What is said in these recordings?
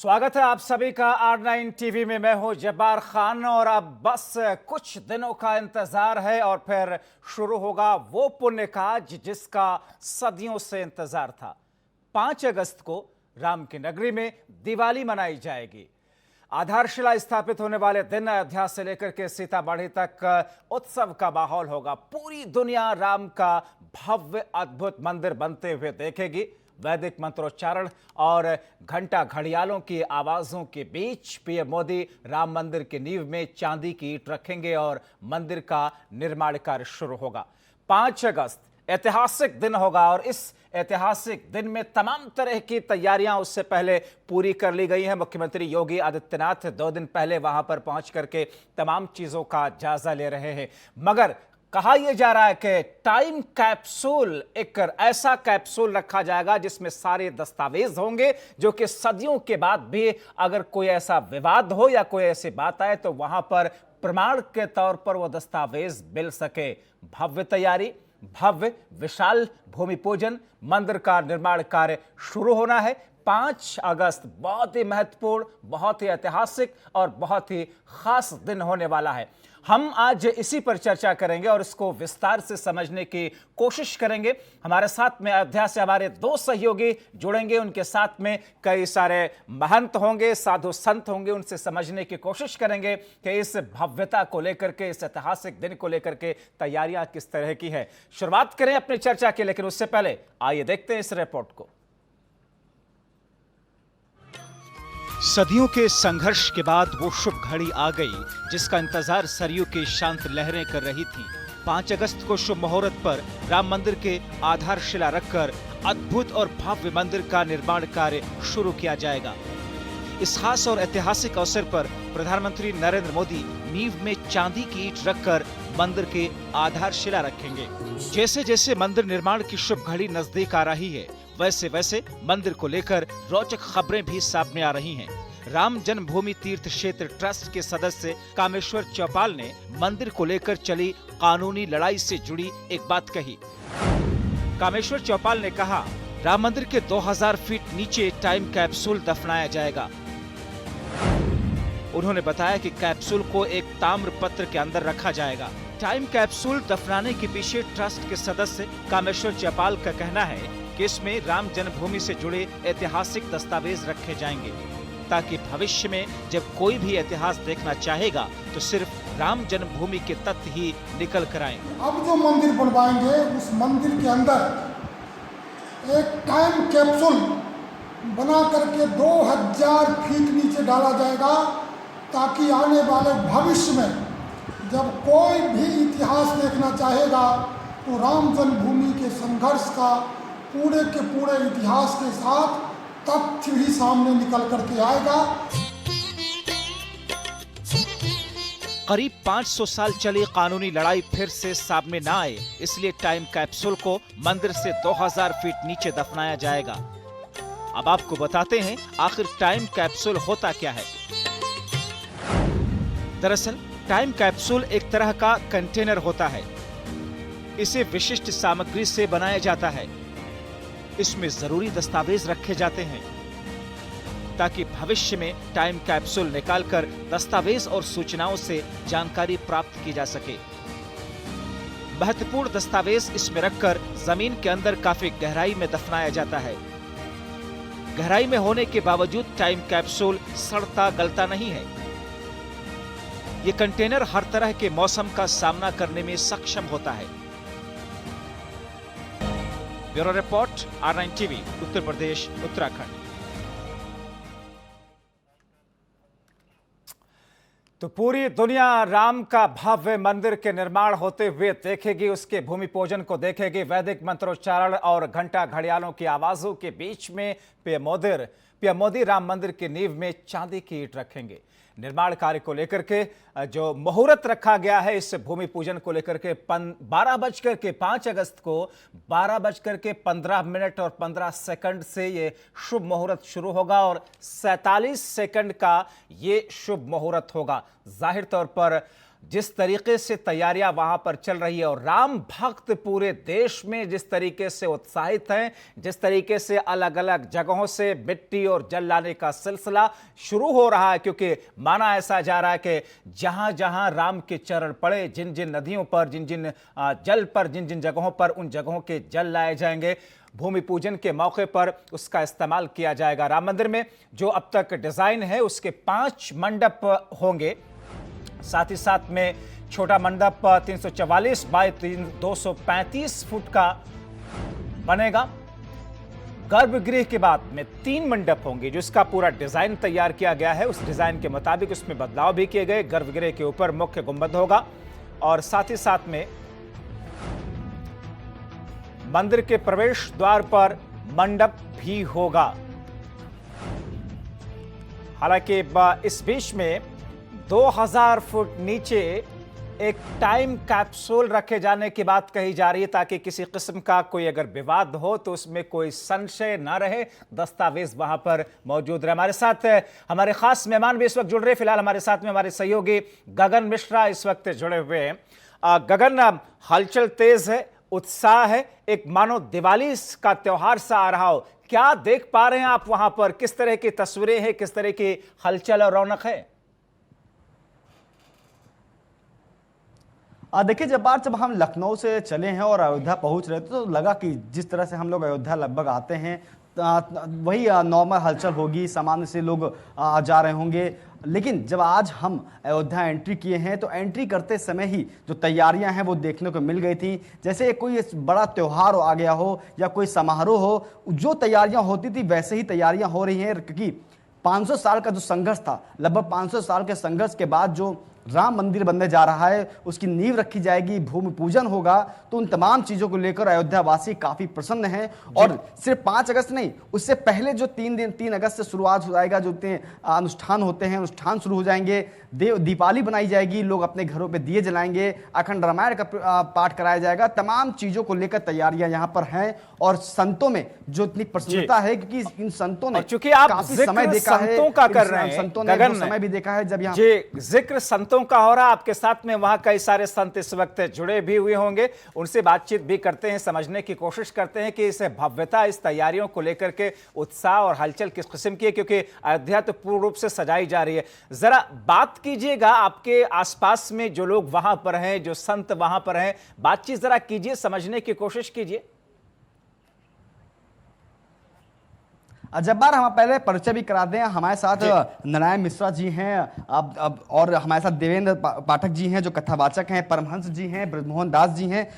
स्वागत है आप सभी का R9 टीवी में। मैं हूं जब्बार खान और अब बस कुछ दिनों का इंतजार है और फिर शुरू होगा वो पुण्य काज जिसका सदियों से इंतजार था। 5 अगस्त को राम की नगरी में दिवाली मनाई जाएगी। आधारशिला स्थापित होने वाले दिन अयोध्या से लेकर के सीतामढ़ी तक उत्सव का माहौल होगा। पूरी दुनिया राम का भव्य अद्भुत मंदिर बनते हुए देखेगी। वैदिक मंत्रोच्चारण और घंटा घड़ियालों की आवाजों के बीच पीएम मोदी राम मंदिर की नींव में चांदी की ईंट रखेंगे और मंदिर का निर्माण कार्य शुरू होगा। 5 अगस्त ऐतिहासिक दिन होगा और इस ऐतिहासिक दिन में तमाम तरह की तैयारियां उससे पहले पूरी कर ली गई हैं। मुख्यमंत्री योगी आदित्यनाथ 2 दिन पहले वहां पर पहुंच करके तमाम चीजों का जायजा ले रहे हैं। मगर कहा यह जा रहा है कि टाइम कैप्सूल, एक ऐसा कैप्सूल रखा जाएगा जिसमें सारे दस्तावेज होंगे जो कि सदियों के बाद भी अगर कोई ऐसा विवाद हो या कोई ऐसी बात आए तो वहां पर प्रमाण के तौर पर वो दस्तावेज मिल सके। भव्य तैयारी, भव्य विशाल भूमि पूजन, मंदिर का निर्माण कार्य शुरू होना है। 5 अगस्त बहुत ही महत्वपूर्ण, बहुत ही ऐतिहासिक और बहुत ही खास दिन होने वाला है। हम आज इसी पर चर्चा करेंगे और इसको विस्तार से समझने की कोशिश करेंगे। हमारे साथ में अयोध्या से हमारे 2 सहयोगी जुड़ेंगे, उनके साथ में कई सारे महंत होंगे, साधु संत होंगे। उनसे समझने की कोशिश करेंगे कि इस भव्यता को लेकर के, इस ऐतिहासिक दिन को लेकर के तैयारियां किस तरह की है। शुरुआत करें अपनी चर्चा की, लेकिन उससे पहले आइए देखते हैं इस रिपोर्ट को। सदियों के संघर्ष के बाद वो शुभ घड़ी आ गई जिसका इंतजार सरयू की शांत लहरें कर रही थी। 5 अगस्त को शुभ मुहूर्त पर राम मंदिर के आधारशिला रखकर अद्भुत और भव्य मंदिर का निर्माण कार्य शुरू किया जाएगा। इस खास और ऐतिहासिक अवसर पर प्रधानमंत्री नरेंद्र मोदी नींव में चांदी की ईंट रखकर मंदिर के आधारशिला रखेंगे। जैसे जैसे मंदिर निर्माण की शुभ घड़ी नजदीक आ रही है, वैसे वैसे मंदिर को लेकर रोचक खबरें भी सामने आ रही हैं। राम जन्मभूमि तीर्थ क्षेत्र ट्रस्ट के सदस्य कामेश्वर चौपाल ने मंदिर को लेकर चली कानूनी लड़ाई से जुड़ी एक बात कही। कामेश्वर चौपाल ने कहा, राम मंदिर के 2000 फीट नीचे टाइम कैप्सूल दफनाया जाएगा। उन्होंने बताया कि कैप्सूल को एक ताम्र पत्र के अंदर रखा जाएगा। टाइम कैप्सूल दफनाने के पीछे ट्रस्ट के सदस्य कामेश्वर चौपाल का कहना है कि इसमें राम जन्मभूमि से जुड़े ऐतिहासिक दस्तावेज रखे जाएंगे ताकि भविष्य में जब कोई भी इतिहास देखना चाहेगा तो सिर्फ राम जन्मभूमि के तथ्य ही निकल कर आए। अब जो मंदिर बनवाएंगे उस मंदिर के अंदर एक टाइम कैप्सूल बना करके 2000 फीट नीचे डाला जाएगा ताकि आने वाले भविष्य में जब कोई भी इतिहास देखना चाहेगा तो राम जन्मभूमि के संघर्ष का पूरे के पूरे इतिहास के साथ तथ्य भी सामने निकल करके आएगा। करीब 500 साल चली कानूनी लड़ाई फिर से सामने न आए, इसलिए टाइम कैप्सूल को मंदिर से 2000 फीट नीचे दफनाया जाएगा। अब आपको बताते हैं आखिर टाइम कैप्सूल होता क्या है। दरअसल टाइम कैप्सूल एक तरह का कंटेनर होता है। इसे विशिष्ट सामग्री से बनाया जाता है। इसमें जरूरी दस्तावेज रखे जाते हैं ताकि भविष्य में टाइम कैप्सूल निकालकर दस्तावेज और सूचनाओं से जानकारी प्राप्त की जा सके। महत्वपूर्ण दस्तावेज इसमें रखकर जमीन के अंदर काफी गहराई में दफनाया जाता है। गहराई में होने के बावजूद टाइम कैप्सूल सड़ता गलता नहीं है। ये कंटेनर हर तरह के मौसम का सामना करने में सक्षम होता है। Bureau report, R9 TV, Uttar Pradesh, Uttarakhand. तो पूरी दुनिया राम का भव्य मंदिर के निर्माण होते हुए देखेगी, उसके भूमि पूजन को देखेगी। वैदिक मंत्रोच्चारण और घंटा घड़ियालों की आवाजों के बीच में पीएम मोदी राम मंदिर की नींव में चांदी की ईंट रखेंगे। निर्माण कार्य को लेकर के जो मुहूर्त रखा गया है इस भूमि पूजन को लेकर के 5 अगस्त को 12:15 और 15 सेकंड से ये शुभ मुहूर्त शुरू होगा और 47 सेकंड का ये शुभ मुहूर्त होगा। जाहिर तौर पर जिस तरीके से तैयारियां वहां पर चल रही है और राम भक्त पूरे देश में जिस तरीके से उत्साहित हैं, जिस तरीके से अलग अलग जगहों से मिट्टी और जल लाने का सिलसिला शुरू हो रहा है, क्योंकि माना ऐसा जा रहा है कि जहां जहां राम के चरण पड़े, जिन जिन नदियों पर, जिन जिन जल पर, जिन जिन जगहों पर, उन जगहों के जल लाए जाएंगे। भूमि पूजन के मौके पर उसका इस्तेमाल किया जाएगा। राम मंदिर में जो अब तक डिजाइन है उसके 5 मंडप होंगे। साथ ही साथ में छोटा मंडप 344 बाय 235 फुट का बनेगा। गर्भगृह के बाद में 3 मंडप होंगे, जिसका पूरा डिजाइन तैयार किया गया है। उस डिजाइन के मुताबिक उसमें बदलाव भी किए गए। गर्भगृह के ऊपर मुख्य गुंबद होगा और साथ ही साथ में मंदिर के प्रवेश द्वार पर मंडप भी होगा। हालांकि इस बीच में 2000 फुट नीचे एक टाइम कैप्सूल रखे जाने की बात कही जा रही है, ताकि किसी किस्म का कोई अगर विवाद हो तो उसमें कोई संशय ना रहे, दस्तावेज वहां पर मौजूद रहे। हमारे साथ हमारे खास मेहमान भी इस वक्त जुड़ रहे हैं। फिलहाल हमारे साथ में हमारे सहयोगी गगन मिश्रा इस वक्त जुड़े हुए हैं। गगन, हलचल तेज है, उत्साह है, एक मानो दिवाली का त्योहार सा आ रहा हो। क्या देख पा रहे हैं आप वहां पर? किस तरह की तस्वीरें हैं, किस तरह की हलचल और रौनक है? देखिए जब हम लखनऊ से चले हैं और अयोध्या पहुंच रहे थे तो लगा कि जिस तरह से हम लोग अयोध्या लगभग आते हैं वही नॉर्मल हलचल होगी, सामान्य से लोग जा रहे होंगे। लेकिन जब आज हम अयोध्या एंट्री किए हैं तो एंट्री करते समय ही जो तैयारियां हैं वो देखने को मिल गई थी, जैसे कोई बड़ा त्यौहार आ गया हो या कोई समारोह हो। जो तैयारियां होती थी वैसे ही तैयारियां हो रही हैं, क्योंकि 500 साल का जो संघर्ष था, लगभग 500 साल के संघर्ष के बाद जो राम मंदिर बनने जा रहा है उसकी नींव रखी जाएगी, भूमि पूजन होगा। तो उन तमाम चीजों को लेकर अयोध्या वासी काफी प्रसन्न हैं। और सिर्फ 5 अगस्त नहीं, उससे पहले जो 3 अगस्त से शुरुआत हो जाएगा, जो अनुष्ठान होते हैं अनुष्ठान शुरू हो जाएंगे। दीपावली बनाई जाएगी, लोग अपने घरों पे दिए जलाएंगे, अखंड रामायण का पाठ कराया जाएगा। तमाम चीजों को लेकर तैयारियां यहाँ पर हैं और संतों में जो इतनी प्रसन्नता है, क्योंकि इन संतों ने चूंकि आप काफी समय देखा है, संतों का कर रहे हैं, संतों ने समय भी देखा है जब यहाँ जिक्र संतों का हो रहा है। आपके साथ में वहां कई सारे संत इस वक्त जुड़े भी हुए होंगे, उनसे बातचीत भी करते हैं, समझने की कोशिश करते हैं कि इस भव्यता, इस तैयारियों को लेकर के उत्साह और हलचल किस किस्म की है, क्योंकि अयोध्या तो पूर्ण रूप से सजाई जा रही है। जरा बात कीजिएगा, आपके आसपास में जो लोग वहां पर हैं, जो संत वहां पर हैं, बातचीत जरा कीजिए, समझने की कोशिश कीजिए। जब्बार, हम पहले परिचय भी करा दें। हमारे साथ नारायण मिश्रा जी हैं अब और हमारे साथ देवेंद्र पाठक जी हैं जो कथावाचक हैं, परमहंस जी हैं, ब्रजमोहन दास जी हैं।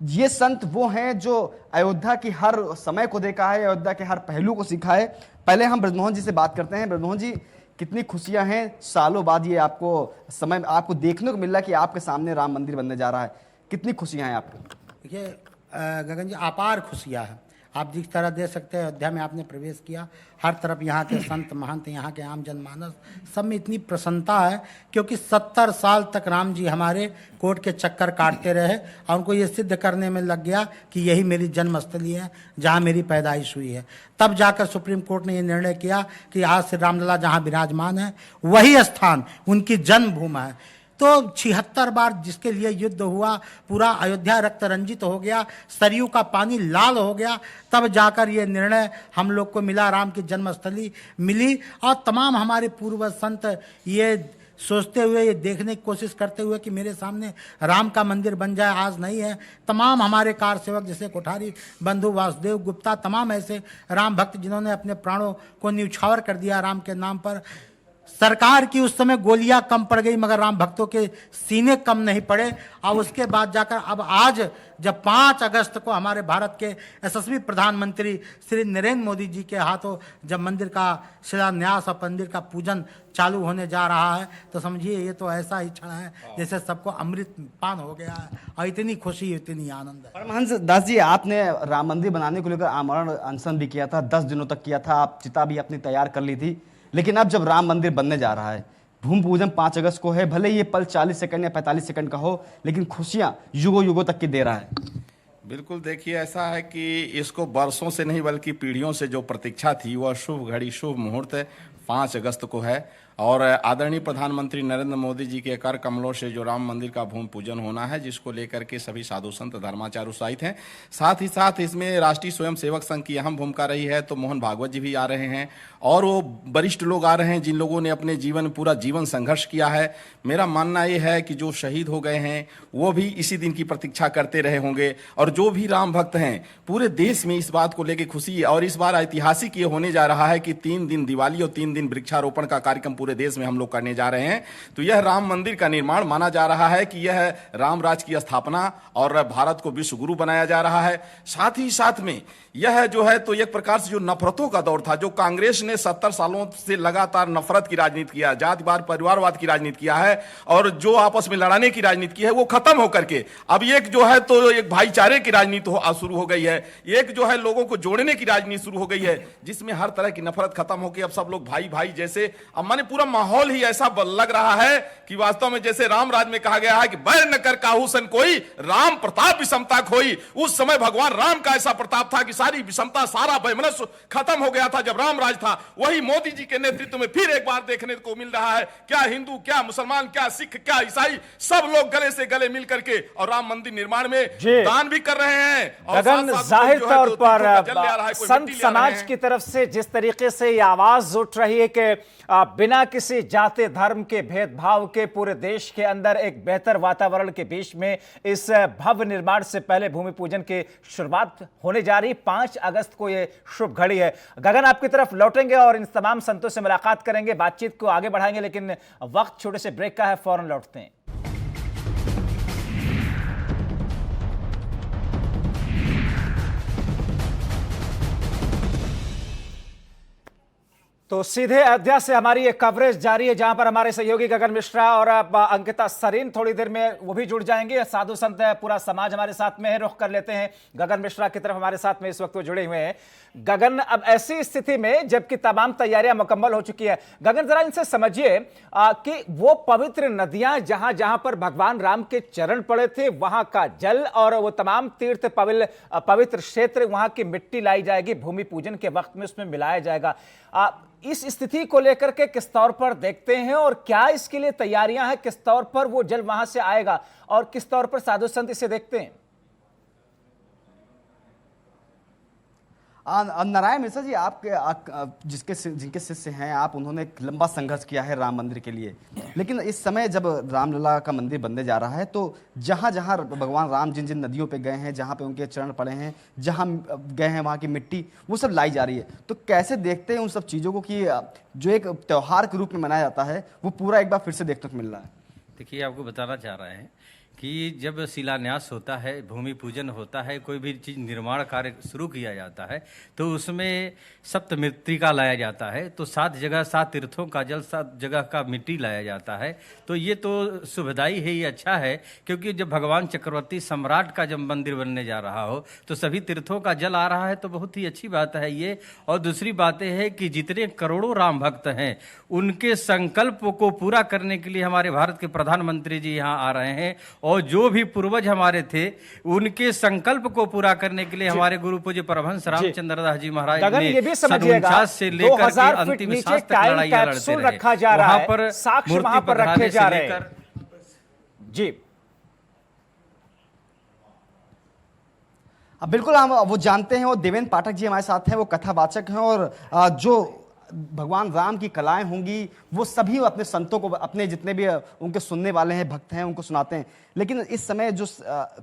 ये संत वो हैं जो अयोध्या की हर समय को देखा है, अयोध्या के हर पहलू को सीखा है। पहले हम ब्रजमोहन जी से बात करते हैं। ब्रजमोहन जी, कितनी खुशियां हैं, सालों बाद ये आपको देखने को मिल रहा है कि आपके सामने राम मंदिर बनने जा रहा है, कितनी खुशियां हैं आपको? देखिए गगन जी, अपार खुशियां हैं। आप जिस तरह दे सकते हैं, अयोध्या में आपने प्रवेश किया, हर तरफ यहाँ के संत महंत, यहाँ के आम जनमानस, सब में इतनी प्रसन्नता है, क्योंकि 70 साल तक राम जी हमारे कोर्ट के चक्कर काटते रहे और उनको ये सिद्ध करने में लग गया कि यही मेरी जन्मस्थली है, जहाँ मेरी पैदाइश हुई है। तब जाकर सुप्रीम कोर्ट ने ये निर्णय किया कि आज श्री रामलला जहाँ विराजमान है वही स्थान उनकी जन्मभूमि है। तो 76 बार जिसके लिए युद्ध हुआ, पूरा अयोध्या रक्त रंजित हो गया, सरयू का पानी लाल हो गया, तब जाकर ये निर्णय हम लोग को मिला, राम की जन्मस्थली मिली। और तमाम हमारे पूर्वज संत ये सोचते हुए, ये देखने की कोशिश करते हुए कि मेरे सामने राम का मंदिर बन जाए, आज नहीं है। तमाम हमारे कार सेवक जैसे कोठारी बंधु वासुदेव गुप्ता, तमाम ऐसे राम भक्त जिन्होंने अपने प्राणों को न्यौछावर कर दिया राम के नाम पर। सरकार की उस समय गोलियां कम पड़ गई, मगर राम भक्तों के सीने कम नहीं पड़े। और उसके बाद जाकर अब आज जब 5 अगस्त को हमारे भारत के यशस्वी प्रधानमंत्री श्री नरेंद्र मोदी जी के हाथों जब मंदिर का शिलान्यास और मंदिर का पूजन चालू होने जा रहा है, तो समझिए ये तो ऐसा ही क्षण है जैसे सबको अमृत पान हो गया है, और इतनी खुशी, इतनी आनंद है। परमहंस दास जी, आपने राम मंदिर बनाने को लेकर आमरण अनशन भी किया था, 10 दिनों तक किया था, आप चिता भी अपनी तैयार कर ली थी। लेकिन अब जब राम मंदिर बनने जा रहा है, भूमि पूजन 5 अगस्त को है, भले ये पल 40 सेकंड या 45 सेकंड का हो, लेकिन खुशियां युगों युगों तक की दे रहा है। बिल्कुल, देखिए ऐसा है कि इसको बरसों से नहीं बल्कि पीढ़ियों से जो प्रतीक्षा थी, वह शुभ घड़ी, शुभ मुहूर्त 5 अगस्त को है। और आदरणीय प्रधानमंत्री नरेंद्र मोदी जी के कर कमलों से जो राम मंदिर का भूमि पूजन होना है, जिसको लेकर के सभी साधु संत धर्माचार्य उत्साहित हैं। साथ ही साथ इसमें राष्ट्रीय स्वयं सेवक संघ की अहम भूमिका रही है। तो मोहन भागवत जी भी आ रहे हैं और वो वरिष्ठ लोग आ रहे हैं जिन लोगों ने अपने जीवन में पूरा जीवन संघर्ष किया है। मेरा मानना ये है कि जो शहीद हो गए हैं वो भी इसी दिन की प्रतीक्षा करते रहे होंगे, और जो भी राम भक्त हैं पूरे देश में इस बात को लेकर खुशी। और इस बार ऐतिहासिक ये होने जा रहा है कि 3 दिन दिवाली और 3 दिन वृक्षारोपण का कार्यक्रम पूरे देश में हम लोग करने जा रहे हैं। तो यह राम मंदिर का निर्माण माना जा रहा है कि यह राम राज की स्थापना और भारत को विश्व गुरु बनाया जा रहा है। साथ ही साथ में यह जो है तो एक प्रकार से जो नफरतों का दौर था, जो कांग्रेस ने 70 सालों से लगातार नफरत की राजनीति किया, जातिवाद परिवारवाद की राजनीति किया है और जो आपस में लड़ाने की राजनीति की है, वो खत्म होकर के अब एक जो है तो एक भाईचारे की राजनीति शुरू हो गई है। एक जो है लोगों को जोड़ने की राजनीति शुरू हो गई है, जिसमें हर तरह की नफरत खत्म होकर अब सब लोग भाई भाई जैसे। अब माने पूरा माहौल ही ऐसा लग रहा है कि वास्तव में जैसे राम राज में कहा गया है कि बैर न कर काहू सन कोई, राम प्रताप विषमता खोई। उस समय भगवान राम का ऐसा प्रताप था कि सारी विषमता, सारा वैमनस्य खत्म हो गया था जब राम राज था। वही मोदी जी के नेतृत्व में फिर एक बार देखने को मिल रहा है। क्या हिंदू, क्या मुसलमान, क्या सिख, क्या ईसाई, सब लोग गले से गले मिल करके और राम मंदिर निर्माण में दान भी कर रहे हैं। और गगन, जाहिर तौर पर संत समाज की तरफ से जिस तरीके से ये आवाज उठ रही है कि बिना किसी जाति धर्म के भेदभाव के पूरे देश के अंदर एक बेहतर वातावरण के बीच में इस भव्य निर्माण से पहले भूमि पूजन की शुरुआत होने जा रही 5 अगस्त को ये शुभ घड़ी है। गगन, आपकी तरफ लौटेंगे और इन तमाम संतों से मुलाकात करेंगे, बातचीत को आगे बढ़ाएंगे, लेकिन वक्त छोटे से ब्रेक का है, फौरन लौटते हैं। तो सीधे अयोध्या से हमारी ये कवरेज जारी है, जहां पर हमारे सहयोगी गगन मिश्रा और अंकिता सरीन थोड़ी देर में वो भी जुड़ जाएंगे। साधु संत पूरा समाज हमारे साथ में है। रुख कर लेते हैं गगन मिश्रा की तरफ, हमारे साथ में इस वक्त वो जुड़े हुए हैं। गगन, अब ऐसी स्थिति में जबकि तमाम तैयारियां मुकम्मल हो चुकी है, गगन जरा इनसे समझिए कि वो पवित्र नदियां जहां जहां पर भगवान राम के चरण पड़े थे, वहां का जल और वो तमाम तीर्थ पवित्र क्षेत्र, वहां की मिट्टी लाई जाएगी, भूमि पूजन के वक्त में उसमें मिलाया जाएगा। इस स्थिति को लेकर के किस तौर पर देखते हैं और क्या इसके लिए तैयारियां हैं? किस तौर पर वो जल वहां से आएगा और किस तौर पर साधु संत इसे देखते हैं? नारायण मिश्रा जी, जिनके शिष्य हैं आप, उन्होंने एक लंबा संघर्ष किया है राम मंदिर के लिए, लेकिन इस समय जब रामलला का मंदिर बनने जा रहा है तो जहाँ जहाँ भगवान राम जिन जिन नदियों पे गए हैं, जहाँ पे उनके चरण पड़े हैं, जहाँ गए हैं, वहाँ की मिट्टी वो सब लाई जा रही है। तो कैसे देखते हैं उन सब चीज़ों को कि जो एक त्यौहार के रूप में मनाया जाता है वो पूरा एक बार फिर से देखने को मिल रहा है? देखिए, आपको बताना चाह रहे हैं कि जब शिलान्यास होता है, भूमि पूजन होता है, कोई भी चीज़ निर्माण कार्य शुरू किया जाता है तो उसमें सप्तमृत्तिका लाया जाता है। तो 7 जगह 7 तीर्थों का जल, 7 जगह का मिट्टी लाया जाता है। तो ये तो सुविधाई है, ये अच्छा है, क्योंकि जब भगवान चक्रवर्ती सम्राट का जब मंदिर बनने जा रहा हो तो सभी तीर्थों का जल आ रहा है, तो बहुत ही अच्छी बात है ये। और दूसरी बात है कि जितने करोड़ों राम भक्त हैं उनके संकल्प को पूरा करने के लिए हमारे भारत के प्रधानमंत्री जी यहाँ आ रहे हैं, और जो भी पूर्वज हमारे थे उनके संकल्प को पूरा करने के लिए हमारे गुरु पूज्य परमहंस रामचंद्र दास जी महाराज ने 49 से लेकर के अंतिम सांस तक लड़ाइयां लड़ते रहे। रखा जा रहा है, पर साक्ष्य वहां पर रखे जा रहे हैं। जी बिल्कुल, हम वो जानते हैं। और देवेंद्र पाठक जी हमारे साथ हैं, वो कथावाचक हैं और जो भगवान राम की कलाएं होंगी वो सभी अपने संतों को, अपने जितने भी उनके सुनने वाले हैं, भक्त हैं, उनको सुनाते हैं। लेकिन इस समय जो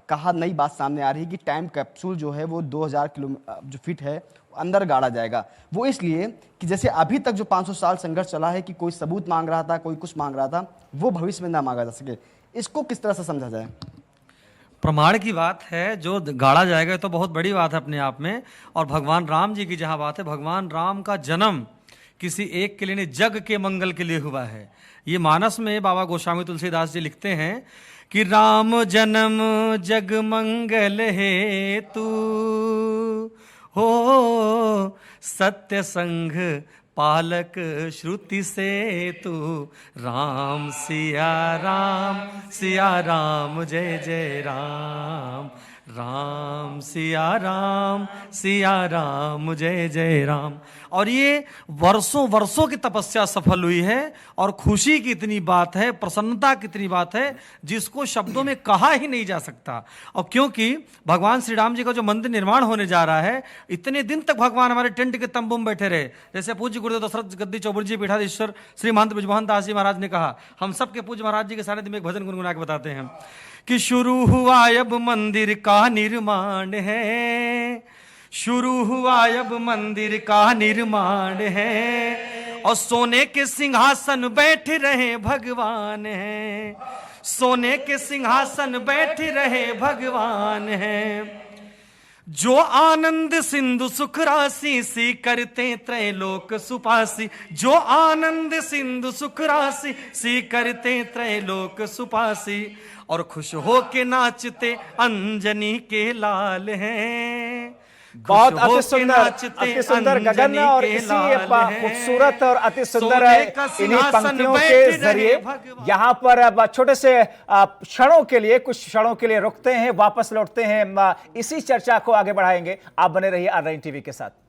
कहा नई बात सामने आ रही है कि टाइम कैप्सूल जो है वो 2000 जो फीट है अंदर गाड़ा जाएगा। वो इसलिए कि जैसे अभी तक जो 500 साल संघर्ष चला है कि कोई सबूत मांग रहा था, कोई कुछ मांग रहा था, वो भविष्य में ना मांगा जा सके। इसको किस तरह से समझा जाए? प्रमाण की बात है, जो गाड़ा जाएगा तो बहुत बड़ी बात है अपने आप में। और भगवान राम जी की जहाँ बात है, भगवान राम का जन्म किसी एक के लिए नहीं, जग के मंगल के लिए हुआ है। ये मानस में बाबा गोस्वामी तुलसीदास जी लिखते हैं कि राम जन्म जग मंगल हेतु हो, सत्य संघ पालक श्रुति से तू, राम सिया राम जय जय राम, राम सिया राम जय जय राम। और ये वर्षों वर्षों की तपस्या सफल हुई है और खुशी की इतनी बात है, प्रसन्नता की इतनी बात है जिसको शब्दों में कहा ही नहीं जा सकता। और क्योंकि भगवान श्री राम जी का जो मंदिर निर्माण होने जा रहा है, इतने दिन तक भगवान हमारे टेंट के तंबू में बैठे रहे। जैसे पूज्य गुरुदेव दशरथ गद्दी चौबुर जी पीठाधीश्वर श्री महंत बृजमोहन दास जी महाराज ने कहा, हम सबके पूज्य महाराज जी के सानिध्य में एक भजन गुनगुना के बताते हैं कि शुरू हुआ अब मंदिर का निर्माण है, शुरू हुआ अब मंदिर का निर्माण है, और सोने के सिंहासन बैठ रहे भगवान है, सोने के सिंहासन बैठ रहे भगवान है। जो आनंद सिंधु सुख राशि सी करते त्रैलोक सुपासी, जो आनंद सिंधु सुख राशि सी करते त्रैलोक सुपासी, और खुश हो के नाचते अंजनी के लाल हैं। बहुत अति सुंदर गगन, और इसी खूबसूरत और अति सुंदर इन्हीं पंक्तियों के जरिए यहाँ पर अब छोटे से क्षणों के लिए, कुछ क्षणों के लिए रुकते हैं, वापस लौटते हैं, इसी चर्चा को आगे बढ़ाएंगे। आप बने रहिए R9 टीवी के साथ।